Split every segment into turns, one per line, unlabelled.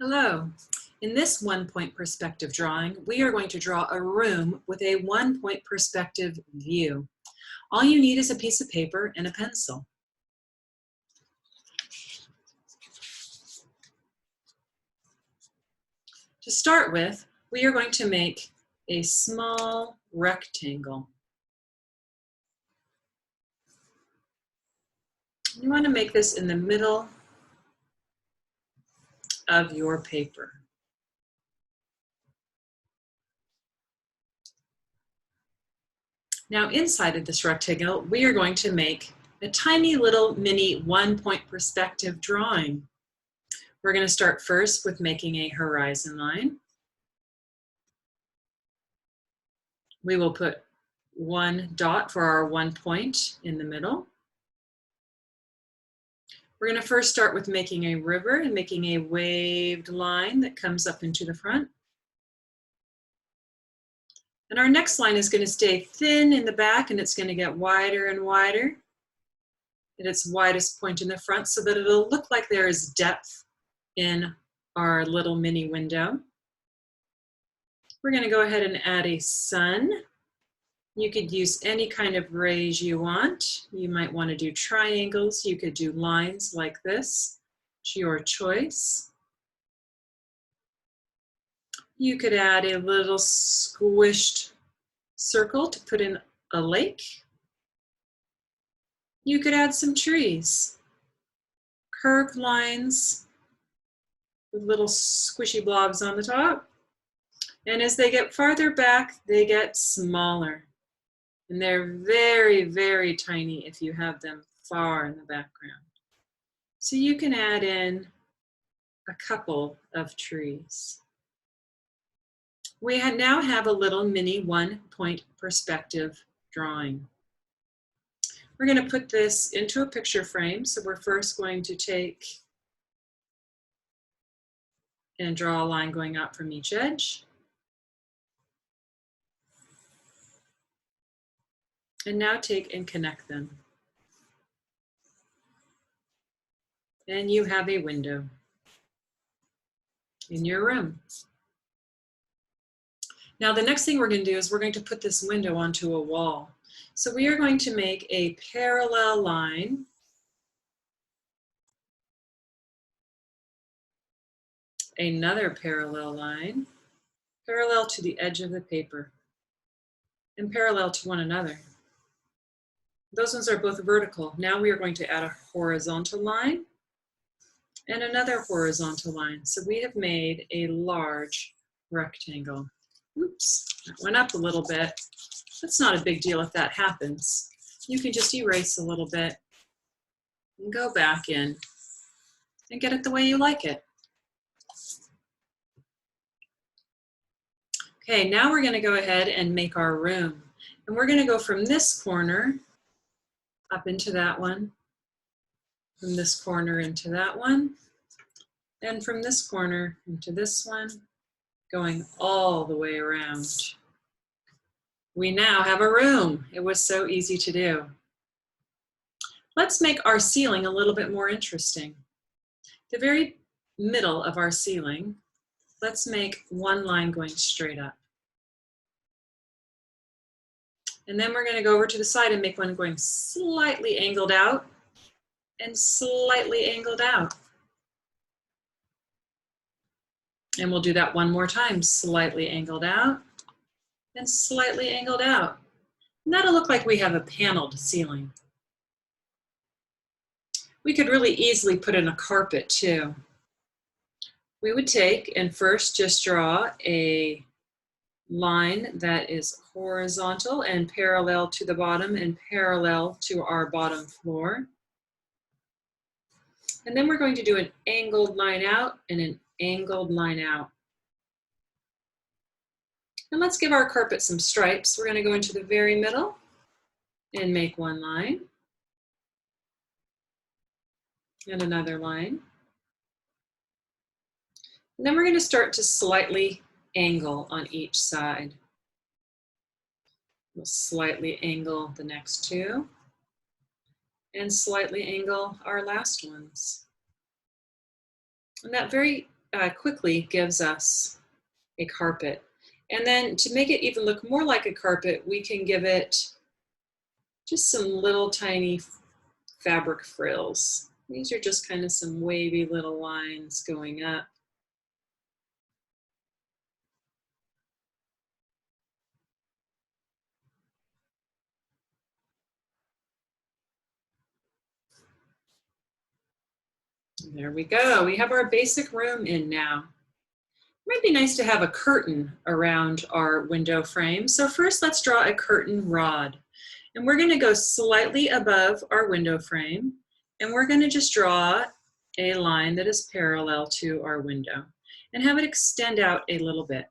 Hello. In this one-point perspective drawing, we are going to draw a room with a one-point perspective view. All you need is a piece of paper and a pencil. To start with, we are going to make a small rectangle. You want to make this in the middle of your paper. Now inside of this rectangle, we are going to make a tiny little mini one-point perspective drawing. We're going to start first with making a horizon line. We will put one dot for our 1 point in the middle. We're going to first start with making a river and making a waved line that comes up into the front. And our next line is going to stay thin in the back, and it's going to get wider and wider at its widest point in the front so that it'll look like there is depth in our little mini window. We're going to go ahead and add a sun. You could use any kind of rays you want. You might want to do triangles. You could do lines like this. It's your choice. You could add a little squished circle to put in a lake. You could add some trees, curved lines with little squishy blobs on the top. And as they get farther back, they get smaller. And they're very, very tiny if you have them far in the background. So you can add in a couple of trees. We now have a little mini one-point perspective drawing. We're going to put this into a picture frame. So we're first going to take and draw a line going out from each edge. And now take and connect them. And you have a window in your room. Now the next thing we're going to do is we're going to put this window onto a wall. So we are going to make a parallel line another parallel line, parallel to the edge of the paper, and parallel to one another. Those ones are both vertical. Now we are going to add a horizontal line and another horizontal line. So we have made a large rectangle. Oops, that went up a little bit. That's not a big deal if that happens. You can just erase a little bit and go back in and get it the way you like it. Okay, now we're going to go ahead and make our room. And we're going to go from this corner up into that one, from this corner into that one, and from this corner into this one, going all the way around. We now have a room. It was so easy to do. Let's make our ceiling a little bit more interesting. The very middle of our ceiling, let's make one line going straight up. And then we're going to go over to the side and make one going slightly angled out and slightly angled out. And we'll do that one more time, slightly angled out and slightly angled out. And that'll look like we have a paneled ceiling. We could really easily put in a carpet too. We would take and first just draw a line that is horizontal and parallel to the bottom and parallel to our bottom floor. And then we're going to do an angled line out and an angled line out. And let's give our carpet some stripes. We're going to go into the very middle and make one line and another line. And then we're going to start to slightly angle on each side. We'll slightly angle the next two and slightly angle our last ones. And that very quickly gives us a carpet. And then to make it even look more like a carpet, we can give it just some little tiny fabric frills. These are just kind of some wavy little lines going up. There we go. We have our basic room in now. It might be nice to have a curtain around our window frame. So first let's draw a curtain rod. And we're going to go slightly above our window frame, and we're going to just draw a line that is parallel to our window and have it extend out a little bit.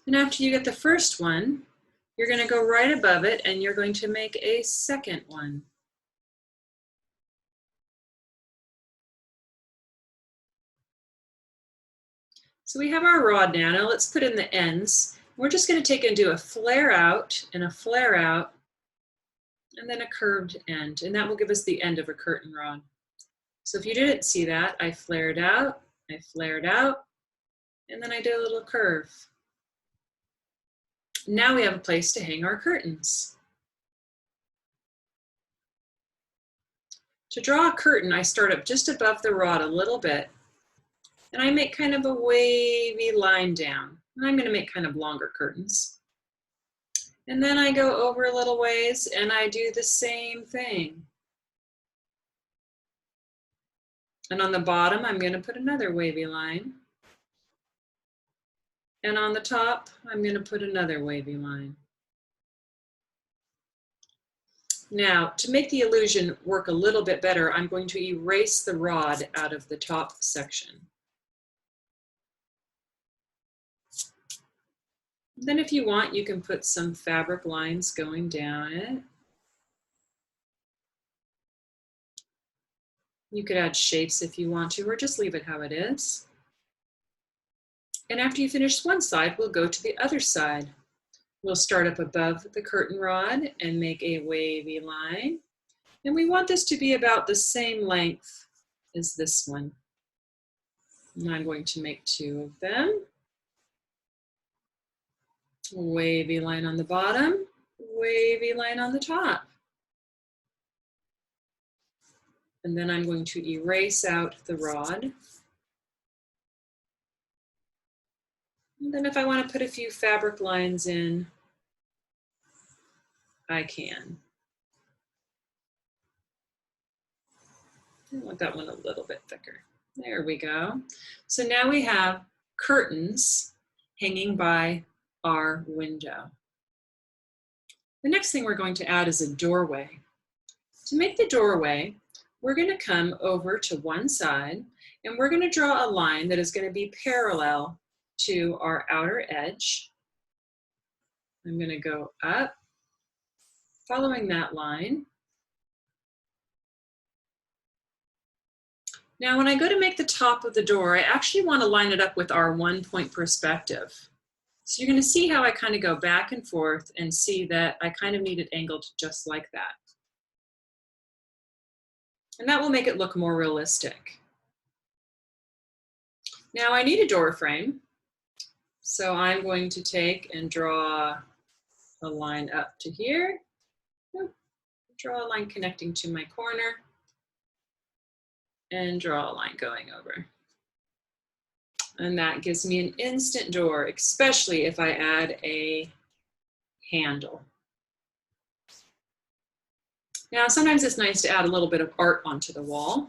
And after you get the first one, you're going to go right above it and you're going to make a second one. So we have our rod now. Now let's put in the ends. We're just going to take and do a flare out and a flare out and then a curved end. And that will give us the end of a curtain rod. So if you didn't see that, I flared out, and then I did a little curve. Now we have a place to hang our curtains. To draw a curtain, I start up just above the rod a little bit, and I make kind of a wavy line down. And I'm going to make kind of longer curtains. And then I go over a little ways and I do the same thing. And on the bottom, I'm going to put another wavy line. And on the top, I'm going to put another wavy line. Now, to make the illusion work a little bit better, I'm going to erase the rod out of the top section. Then if you want, you can put some fabric lines going down it. You could add shapes if you want to, or just leave it how it is. And after you finish one side, we'll go to the other side. We'll start up above the curtain rod and make a wavy line. And we want this to be about the same length as this one. And I'm going to make two of them. Wavy line on the bottom, wavy line on the top. And then I'm going to erase out the rod. And then if I want to put a few fabric lines in, I can. I want that one a little bit thicker. There we go. So now we have curtains hanging by our window. The next thing we're going to add is a doorway. To make the doorway, we're going to come over to one side and we're going to draw a line that is going to be parallel to our outer edge. I'm going to go up, following that line. Now, when I go to make the top of the door, I actually want to line it up with our 1-point perspective. So you're going to see how I kind of go back and forth and see that I kind of need it angled just like that. And that will make it look more realistic. Now I need a door frame. So I'm going to take and draw a line up to here. Draw a line connecting to my corner. And draw a line going over. And that gives me an instant door, especially if I add a handle. Now, sometimes it's nice to add a little bit of art onto the wall.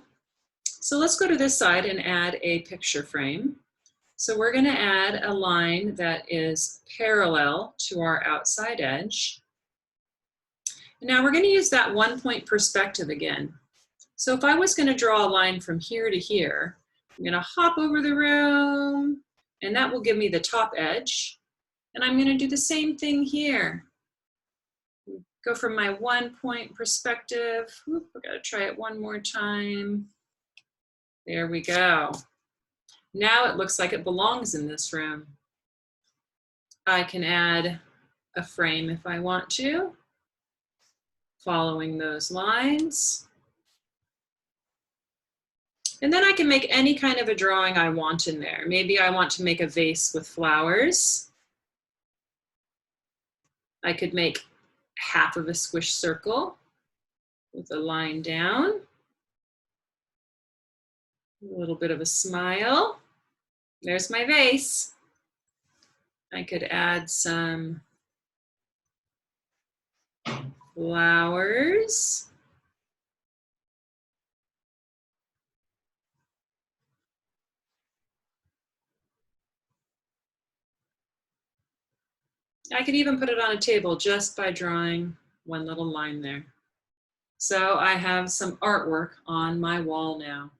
So let's go to this side and add a picture frame. So we're going to add a line that is parallel to our outside edge. And now we're going to use that 1-point perspective again. So if I was going to draw a line from here to here, I'm going to hop over the room, and that will give me the top edge. And I'm going to do the same thing here. Go from my 1-point perspective. We've got to try it one more time. There we go. Now it looks like it belongs in this room. I can add a frame if I want to, following those lines. And then I can make any kind of a drawing I want in there. Maybe I want to make a vase with flowers. I could make half of a squish circle with a line down. A little bit of a smile. There's my vase. I could add some flowers. I could even put it on a table just by drawing one little line there. So I have some artwork on my wall now.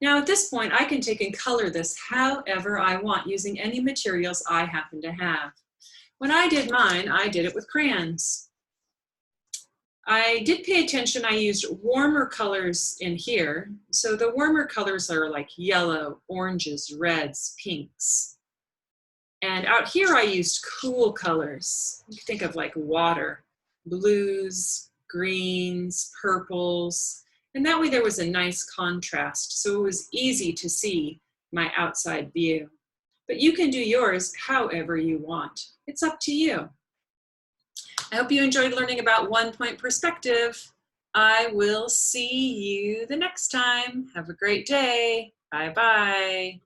Now at this point, I can take and color this however I want using any materials I happen to have. When I did mine, I did it with crayons. I did pay attention, I used warmer colors in here. So the warmer colors are like yellow, oranges, reds, pinks. And out here I used cool colors. You can think of like water, blues, greens, purples. And that way there was a nice contrast. So it was easy to see my outside view. But you can do yours however you want. It's up to you. I hope you enjoyed learning about one-point perspective. I will see you the next time. Have a great day. Bye-bye.